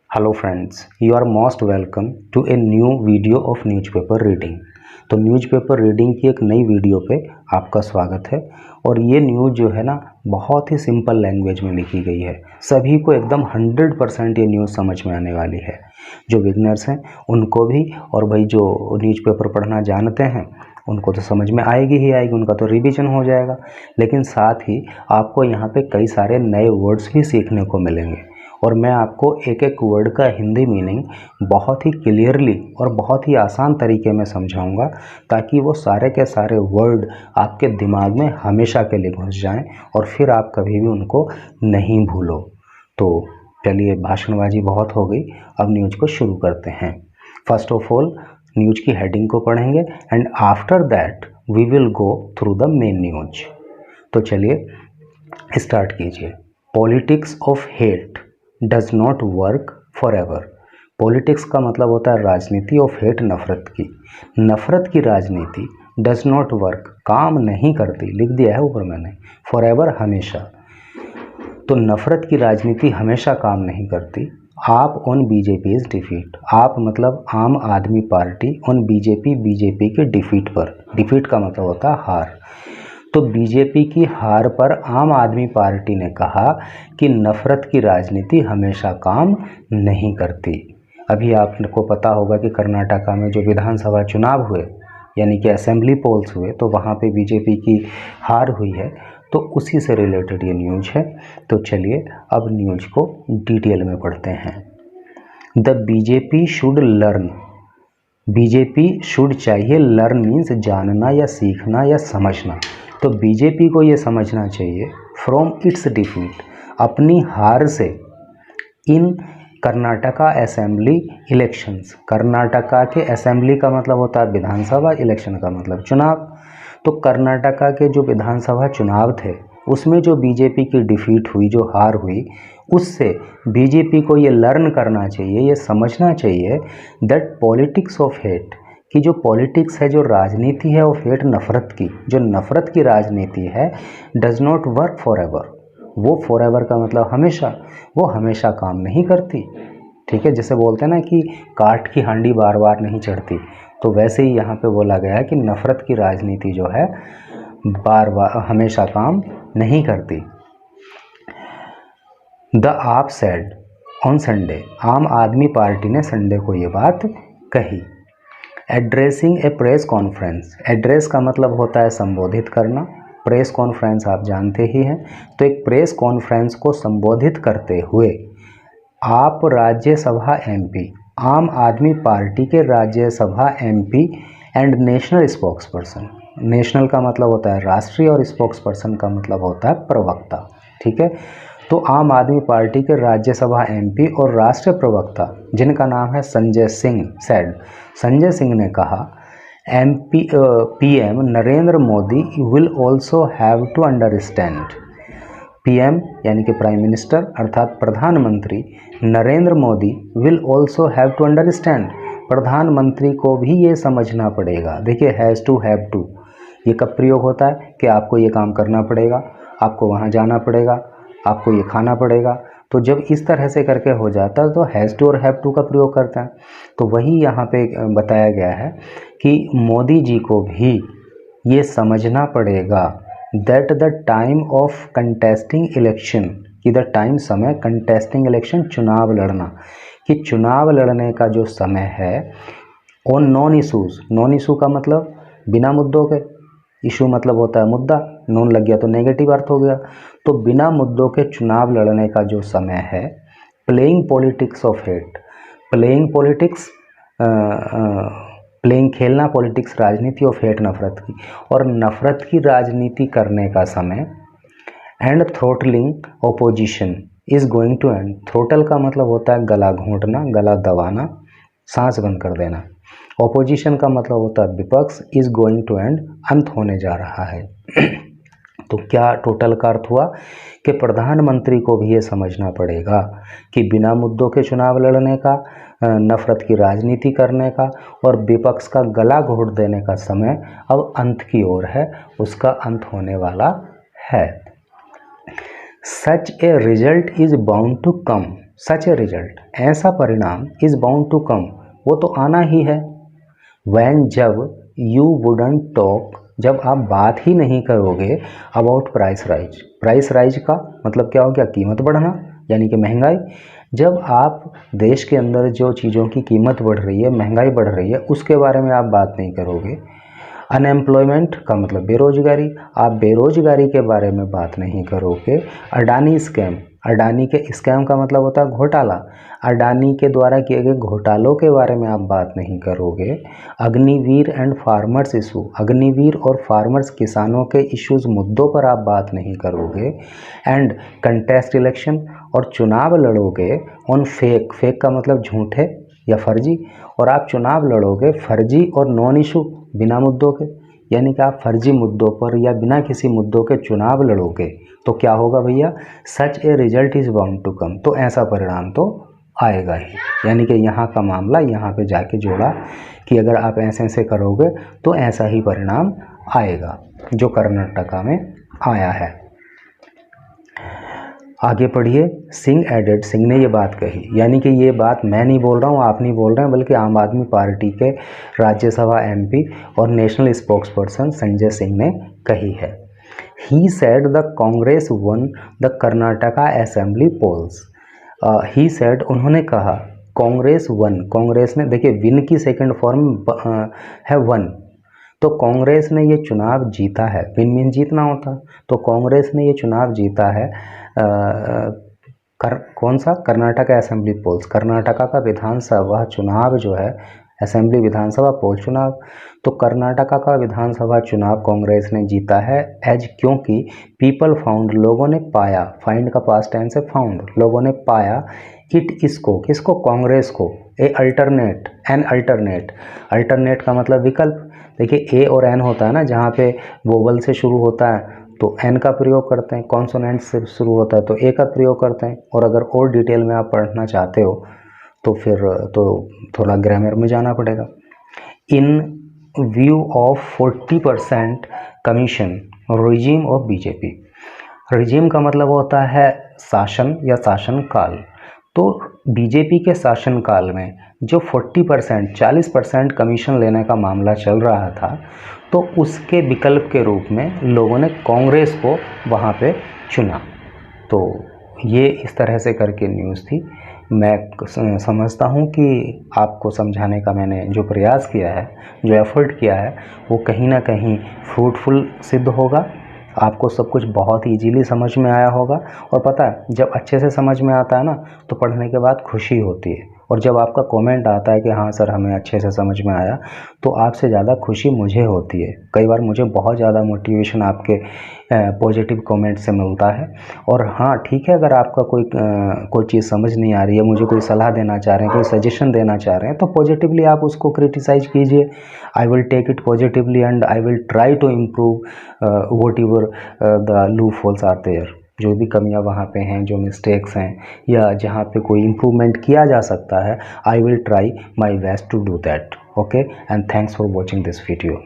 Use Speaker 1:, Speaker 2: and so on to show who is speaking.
Speaker 1: Hello friends, you are most welcome to a new video of newspaper reading. तो newspaper reading की एक नई video पे आपका स्वागत है। और ये न्यूज़ जो है ना, बहुत ही सिंपल लैंग्वेज में लिखी गई है। सभी को एकदम 100% ये न्यूज़ समझ में आने वाली है। जो बिगनर्स हैं उनको भी, और भाई जो न्यूज़पेपर पढ़ना जानते हैं उनको तो समझ में आएगी ही आएगी, उनका तो रिवीजन हो जाएगा। लेकिन साथ ही आपको यहाँ पे कई सारे नए वर्ड्स भी सीखने को मिलेंगे। और मैं आपको एक एक वर्ड का हिंदी मीनिंग बहुत ही क्लियरली और बहुत ही आसान तरीके में समझाऊंगा, ताकि वो सारे के सारे वर्ड आपके दिमाग में हमेशा के लिए घुस जाएं और फिर आप कभी भी उनको नहीं भूलो। तो चलिए, भाषणबाजी बहुत हो गई, अब न्यूज़ को शुरू करते हैं। फर्स्ट ऑफ ऑल न्यूज़ की हेडिंग को पढ़ेंगे and after that we will go through the main news. तो चलिए स्टार्ट कीजिए। Politics of hate does not work forever. Politics का मतलब होता है राजनीति, ऑफ हेट नफरत की। नफरत की राजनीति डज नॉट वर्क, काम नहीं करती, लिख दिया है ऊपर मैंने, फॉर एवर हमेशा। तो नफरत की राजनीति हमेशा काम नहीं करती। आप ऑन बीजेपी इज डिफीट, आप मतलब आम Aadmi party on BJP, BJP के डिफीट पर। डिफीट का मतलब होता है हार। तो बीजेपी की हार पर आम आदमी पार्टी ने कहा कि नफरत की राजनीति हमेशा काम नहीं करती। अभी आपको पता होगा कि कर्नाटका में जो विधानसभा चुनाव हुए, यानी कि असेंबली पोल्स हुए, तो वहाँ पे बीजेपी की हार हुई है। तो उसी से रिलेटेड ये न्यूज़ है। तो चलिए अब न्यूज़ को डिटेल में पढ़ते हैं। The BJP should learn, BJP should चाहिए, लर्न मीन्स जानना या सीखना या समझना। तो बीजेपी को ये समझना चाहिए फ्रॉम इट्स डिफीट, अपनी हार से, इन कर्नाटका असेंबली इलेक्शंस। कर्नाटका के असेंबली का मतलब होता है विधानसभा, इलेक्शन का मतलब चुनाव। तो कर्नाटका के जो विधानसभा चुनाव थे उसमें जो बीजेपी की डिफीट हुई, जो हार हुई, उससे बीजेपी को ये लर्न करना चाहिए, ये समझना चाहिए दैट पॉलिटिक्स ऑफ हेट, कि जो पॉलिटिक्स है, जो राजनीति है ऑफ हेट नफरत की, जो नफरत की राजनीति है, does not work for ever. वो फॉर एवर का मतलब हमेशा, वो हमेशा काम नहीं करती। ठीक है, जैसे बोलते हैं ना कि काठ की हांडी बार बार नहीं चढ़ती, तो वैसे ही यहाँ पे बोला गया है कि नफरत की राजनीति जो है बार बार हमेशा काम नहीं करती। द आप सेड ऑन संडे, आम आदमी पार्टी ने संडे को ये बात कही। एड्रेसिंग ए प्रेस कॉन्फ्रेंस, एड्रेस का मतलब होता है संबोधित करना, प्रेस कॉन्फ्रेंस आप जानते ही हैं। तो एक प्रेस कॉन्फ्रेंस को संबोधित करते हुए आप राज्यसभा एमपी, आम आदमी पार्टी के Rajya Sabha MP and national spokes person, national का मतलब होता है राष्ट्रीय और स्पोक्स पर्सन का मतलब होता है प्रवक्ता। ठीक है, तो आम आदमी पार्टी के राज्यसभा एमपी और राष्ट्रीय प्रवक्ता जिनका नाम है संजय सिंह सेड, संजय सिंह ने कहा PM Narendra Modi will also have to understand. PM यानी कि प्राइम मिनिस्टर अर्थात प्रधानमंत्री Narendra Modi will also have to understand, प्रधानमंत्री को भी ये समझना पड़ेगा। देखिए, हैज़ टू, हैव टू, ये कब प्रयोग होता है कि आपको ये काम करना पड़ेगा, आपको वहाँ जाना पड़ेगा, आपको ये खाना पड़ेगा। तो जब इस तरह से करके हो जाता है तो हैज़ टू और हैव टू का प्रयोग करते हैं। तो वही यहाँ पे बताया गया है कि मोदी जी को भी ये समझना पड़ेगा that the time of contesting election, कि द टाइम समय, कंटेस्टिंग इलेक्शन चुनाव लड़ना, कि चुनाव लड़ने का जो समय है, on non issues, non issue का मतलब बिना मुद्दों के, इशू मतलब होता है मुद्दा, नॉन लग गया तो नेगेटिव अर्थ हो गया। तो बिना मुद्दों के चुनाव लड़ने का जो समय है, playing politics of hate, playing politics, playing खेलना, पॉलिटिक्स राजनीति ऑफ हेट नफरत की, और नफरत की राजनीति करने का समय, and throttling opposition is going to end. Throttle का मतलब होता है गला घोंटना, गला दबाना, सांस बंद कर देना। ऑपोजिशन का मतलब होता है विपक्ष, इज गोइंग टू एंड, अंत होने जा रहा है। तो क्या टोटल का अर्थ हुआ कि प्रधानमंत्री को भी ये समझना पड़ेगा कि बिना मुद्दों के चुनाव लड़ने का, नफरत की राजनीति करने का और विपक्ष का गला घोंट देने का समय अब अंत की ओर है, उसका अंत होने वाला है। Such a result is bound to come, such a result, ऐसा परिणाम, इज बाउंड टू कम, वो तो आना ही है। व्हेन, जब, यू वुडंट टॉक, जब आप बात ही नहीं करोगे about price rise, price rise का मतलब क्या हो गया, कीमत बढ़ना यानी कि महंगाई। जब आप देश के अंदर जो चीज़ों की कीमत बढ़ रही है, महंगाई बढ़ रही है, उसके बारे में आप बात नहीं करोगे। अनएम्प्लॉयमेंट का मतलब बेरोजगारी, आप बेरोजगारी के बारे में बात नहीं करोगे। अडानी स्कैम, अडानी के स्कैम का मतलब होता है घोटाला, अडानी के द्वारा किए गए घोटालों के बारे में आप बात नहीं करोगे। Agniveer and farmers issue, Agniveer और फार्मर्स किसानों के इश्यूज मुद्दों पर आप बात नहीं करोगे। एंड कंटेस्ट इलेक्शन, और चुनाव लड़ोगे ऑन फेक, फेक का मतलब झूठे या फर्जी, और आप चुनाव लड़ोगे फर्जी और नॉन इशू, बिना मुद्दों के, यानी कि आप फर्जी मुद्दों पर या बिना किसी मुद्दों के चुनाव लड़ोगे तो क्या होगा भैया, such a result is bound to come, तो ऐसा परिणाम तो आएगा ही। यानी कि यहाँ का मामला यहाँ पे जाके जोड़ा कि अगर आप ऐसे ऐसे करोगे तो ऐसा ही परिणाम आएगा, जो कर्नाटका में आया है। आगे पढ़िए। सिंह एडेड, सिंह ने ये बात कही, यानी कि ये बात मैं नहीं बोल रहा हूँ, आप नहीं बोल रहे हैं, बल्कि आम आदमी पार्टी के राज्यसभा एमपी और नेशनल स्पोक्सपर्सन संजय सिंह ने कही है। He said the Congress won the Karnataka assembly polls. He said, उन्होंने कहा, कांग्रेस वन, कांग्रेस ने, देखिए विन की सेकंड फॉर्म है वन, तो कांग्रेस ने ये चुनाव जीता है, विन मीन जीतना होता, तो कांग्रेस ने ये चुनाव जीता है। कौन सा, कर्नाटक असेंबली पोल्स, कर्नाटका का विधानसभा चुनाव जो है, असेंबली विधानसभा पोल चुनाव, तो कर्नाटका का विधानसभा चुनाव कांग्रेस ने जीता है। एज, क्योंकि पीपल फाउंड, लोगों ने पाया, फाइंड का पास्ट टेंस है फाउंड, लोगों ने पाया, इट, इसको, किसको, कांग्रेस को, ए अल्टरनेट, एन अल्टरनेट, अल्टरनेट का मतलब विकल्प। देखिए ए और एन होता है ना, जहाँ पे वोवल से शुरू होता है तो एन का प्रयोग करते हैं, कॉन्सोनेंट से शुरू होता है तो ए का प्रयोग करते हैं, और अगर और डिटेल में आप पढ़ना चाहते हो तो फिर तो थोड़ा ग्रामर में जाना पड़ेगा। इन view of 40% commission regime of BJP, regime का मतलब होता है शासन या शासनकाल, तो बीजेपी के शासनकाल में जो 40%, 40% कमीशन लेने का मामला चल रहा था, तो उसके विकल्प के रूप में लोगों ने कांग्रेस को वहाँ पे चुना। तो ये इस तरह से करके न्यूज़ थी। मैं समझता हूँ कि आपको समझाने का मैंने जो प्रयास किया है, जो एफर्ट किया है, वो कहीं ना कहीं फ्रूटफुल सिद्ध होगा। आपको सब कुछ बहुत इजीली समझ में आया होगा, और पता है जब अच्छे से समझ में आता है ना तो पढ़ने के बाद खुशी होती है, और जब आपका कमेंट आता है कि हाँ सर हमें अच्छे से समझ में आया, तो आपसे ज़्यादा खुशी मुझे होती है। कई बार मुझे बहुत ज़्यादा मोटिवेशन आपके पॉजिटिव कमेंट से मिलता है। और हाँ ठीक है, अगर आपका कोई चीज़ समझ नहीं आ रही है, मुझे कोई सलाह देना चाह रहे हैं, कोई सजेशन देना चाह रहे हैं, तो पॉजिटिवली आप उसको क्रिटिसाइज कीजिए। I will take it positively and I will try to improve whatever the loopholes are there, जो भी कमियां वहाँ पे हैं, जो मिस्टेक्स हैं, या जहाँ पे कोई इम्प्रूवमेंट किया जा सकता है, I will try my best to do that. Okay, and thanks for watching this video.